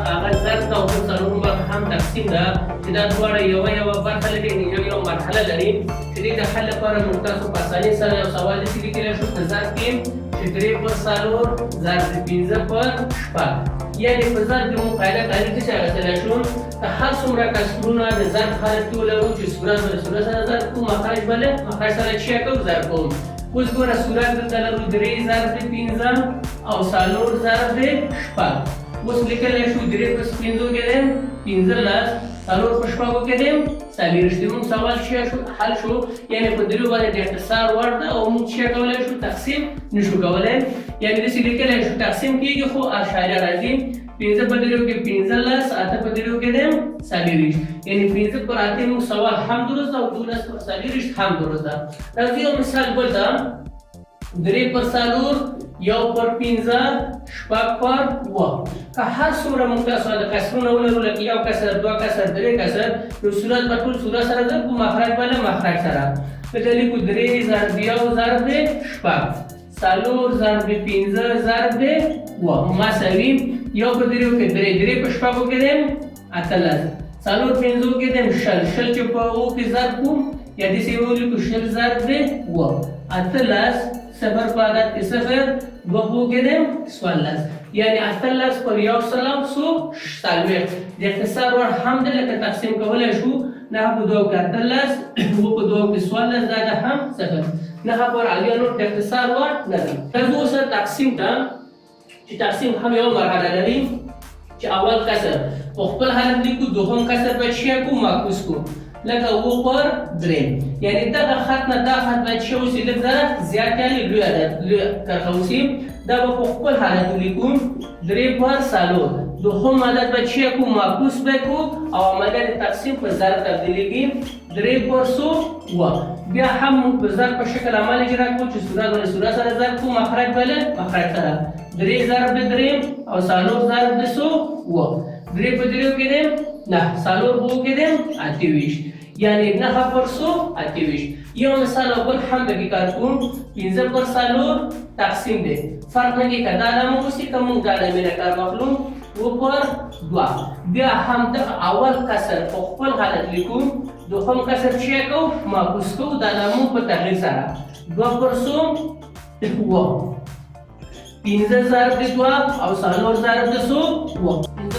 هغه ضرب ته او بل څلورم برخه هم تقسیم ده چې دا دواړه یوه برخه لري یو مرحله لري چې دې د حل لپاره موږ تاسو په اسانۍ سره یو سوال داسې لیکلی شو په ضرب کې چې 3 پر 4 ضرب 15 پر 6 یعنې په ضرب کې موږ قاعده کاري څه اخیستلی شو که هر څومره کسرونه د ضرب حالت کې ولرو چې صورت به له صورت سره ضرب کوو مخرج به له مخرج سره چی کوو ضرب کوو اوس ګوره صورت دلته لرو 3 ضرب 15 او 4 ضرب 6 اوس لیکلی شو 3 پر 15 کې دی 15 4 پر 6 کې دی 40 موږ سوال حل شو یعنې په دریو باندې د اختصار وړ ده او موږ څه کولی شو تقسیم نشو کولی یعنې داسې لیکلی شو تقسیم کېږي خو اشاریه راځي 15 په دریو کې 15 8 په دریو کې دی 40 یعنې 15 پر 8 موږ سوال هم درست او 12 پر 40 هم درست ده راځي یو مثال بل ده 3 پر 4 یو پر 15 شپږ پر 9 که هر څومره موږ تاسو د کسرونه ولرو لکه یو کسر 2 کسر 3 کسر نو صورت به ټول صورت سره ضرب کوو مخرج به له مخرج سره دلته لیکو 3 ضرب یو ضرب شپږ 4 ضرب 15 ضرب 9 مساوي یو په دریو کې 3 په شپږو کې دی 18 4 پنځو کې دی شل چې په او کې ضرب کوم یا داسې ولیکو شل ضرب 18 صفر په عدد کې صفر دوه په کې دی 14 یعنی 18 پر یو سلام سو څلوېښت د اختصار وړ هم دی لکه تقسیم کولی شو 9 په 2 کې 18 2 په 2 کې 14 دا ده هم صفر 9 پر عالیه نور د اختصار وړ نه ده راځو اوس تقسیم ته چې تقسیم هم یو مرحله لري چې اول کسر په خپل حالت لیکو دوهم کسر به چی کوو معکوس کوو لکه 9 پر 3 یعنی دغه خط نه دا خط باید څه اوسي لږ ذره زیات یعنې لوی عدد لوی کرښه اوسي دا به په خپل حالت ولیکو 3 پر 4 دوهم عدد به چی کوو معکوس به کوو او عملیه د تقسیم په ضرب تبدیلیږي 3 پر 100 بیا هم موږ په ضرب په شکل عمل اجرا کوو چې صورت به له صورت سره ضرب کوو مخرج به له مخرج سره 3 ضرب 3 او 4 ضرب 100 3 په 3 کې دی 9 4 په کې دی 28 یعنی 9 پر 128 یو مثال اول هم دغه کار کوم 15 پر 4 تقسیم دی فرق نه کې کدا نامو اوسې کوم غاړه مې کار واخلو 2 پر 2 بیا هم د اول کسر په خپل حالت لیکو دوهم کسر چې کو معکوس کو د نامو په تغیر سره 2 پر 100 15 ضرب 2 او 4 ضرب 100